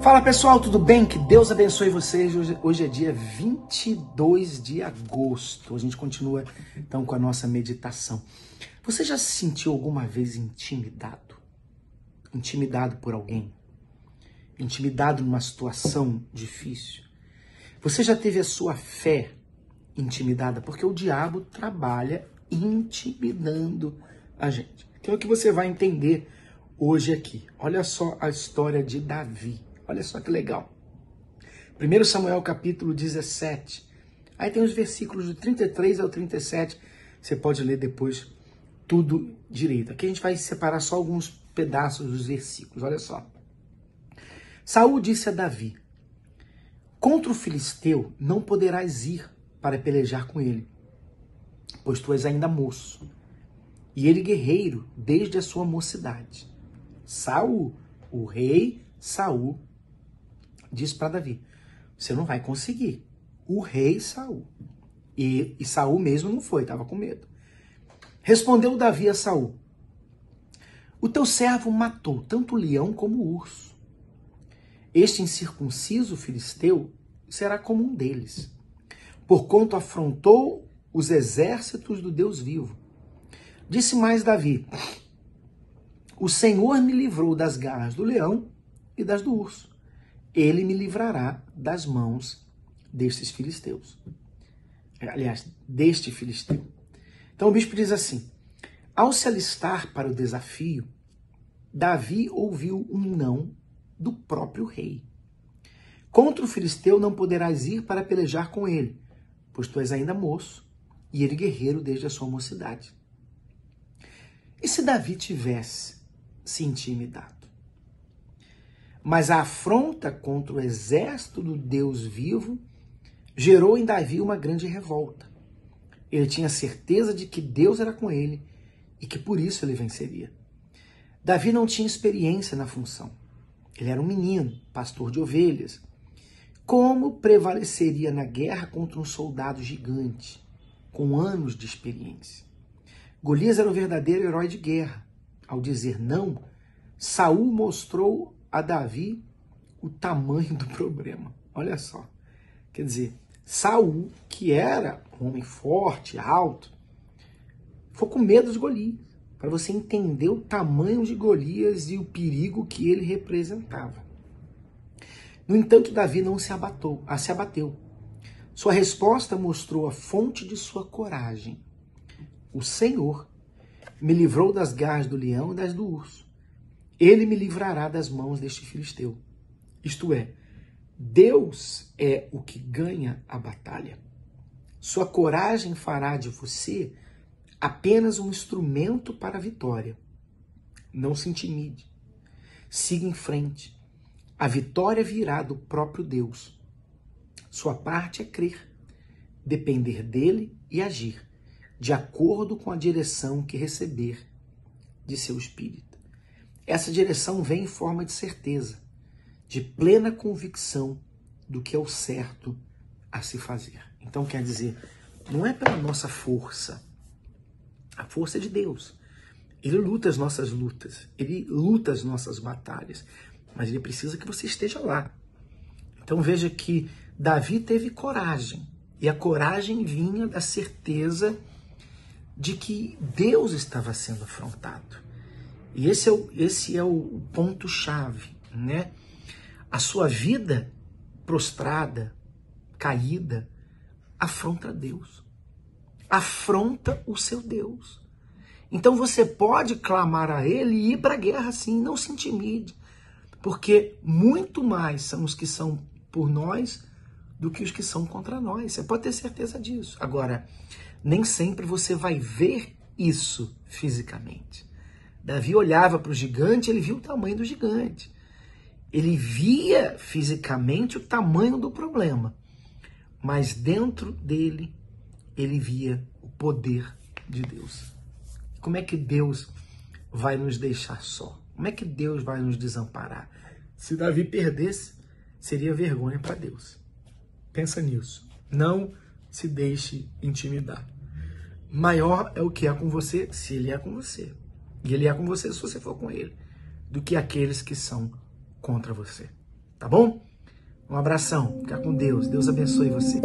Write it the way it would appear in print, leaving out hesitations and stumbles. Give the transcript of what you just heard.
Fala pessoal, tudo bem? Que Deus abençoe vocês. Hoje é dia 22 de agosto. A gente continua então com a nossa meditação. Você já se sentiu alguma vez intimidado? Intimidado por alguém? Intimidado numa situação difícil? Você já teve a sua fé intimidada? Porque o diabo trabalha intimidando a gente. Então é o que você vai entender hoje aqui. Olha só a história de Davi. Olha só que legal. 1 Samuel capítulo 17. Aí tem os versículos do 33 ao 37. Você pode ler depois tudo direito. Aqui a gente vai separar só alguns pedaços dos versículos. Olha só. Saul disse a Davi: contra o filisteu não poderás ir para pelejar com ele, pois tu és ainda moço, e ele guerreiro desde a sua mocidade. Saul, o rei Saul, diz para Davi: você não vai conseguir. O rei Saul. E Saul mesmo não foi, estava com medo. Respondeu Davi a Saul: o teu servo matou tanto o leão como o urso. Este incircunciso filisteu será como um deles, porquanto afrontou os exércitos do Deus vivo. Disse mais Davi: o Senhor me livrou das garras do leão e das do urso. Ele me livrará das mãos destes filisteus. Aliás, deste filisteu. Então o bispo diz assim: ao se alistar para o desafio, Davi ouviu um não do próprio rei. Contra o filisteu não poderás ir para pelejar com ele, pois tu és ainda moço, e ele guerreiro desde a sua mocidade. E se Davi tivesse se intimidado? Mas a afronta contra o exército do Deus vivo gerou em Davi uma grande revolta. Ele tinha certeza de que Deus era com ele e que por isso ele venceria. Davi não tinha experiência na função. Ele era um menino, pastor de ovelhas. Como prevaleceria na guerra contra um soldado gigante, com anos de experiência? Golias era o verdadeiro herói de guerra. Ao dizer não, Saul mostrou a Davi o tamanho do problema. Olha só. Quer dizer, Saul, que era um homem forte, alto, ficou com medo de Golias, para você entender o tamanho de Golias e o perigo que ele representava. No entanto, Davi não se abateu. Sua resposta mostrou a fonte de sua coragem. O Senhor me livrou das garras do leão e das do urso. Ele me livrará das mãos deste filisteu. Isto é, Deus é o que ganha a batalha. Sua coragem fará de você apenas um instrumento para a vitória. Não se intimide. Siga em frente. A vitória virá do próprio Deus. Sua parte é crer, depender dele e agir, de acordo com a direção que receber de seu espírito. Essa direção vem em forma de certeza, de plena convicção do que é o certo a se fazer. Então quer dizer, não é pela nossa força. A força é de Deus. Ele luta as nossas lutas, ele luta as nossas batalhas, mas ele precisa que você esteja lá. Então veja que Davi teve coragem, e a coragem vinha da certeza de que Deus estava sendo afrontado. E esse é o ponto-chave, né? A sua vida prostrada, caída, afronta Deus. Afronta o seu Deus. Então você pode clamar a Ele e ir para a guerra sim, não se intimide. Porque muito mais são os que são por nós do que os que são contra nós. Você pode ter certeza disso. Agora, nem sempre você vai ver isso fisicamente. Davi olhava para o gigante, ele viu o tamanho do gigante. Ele via fisicamente o tamanho do problema. Mas dentro dele, ele via o poder de Deus. Como é que Deus vai nos deixar só? Como é que Deus vai nos desamparar? Se Davi perdesse, seria vergonha para Deus. Pensa nisso. Não se deixe intimidar. Maior é o que é com você, se ele é com você. E ele é com você se você for com ele, do que aqueles que são contra você. tá bom? Um abração, fica com Deus. Deus abençoe você.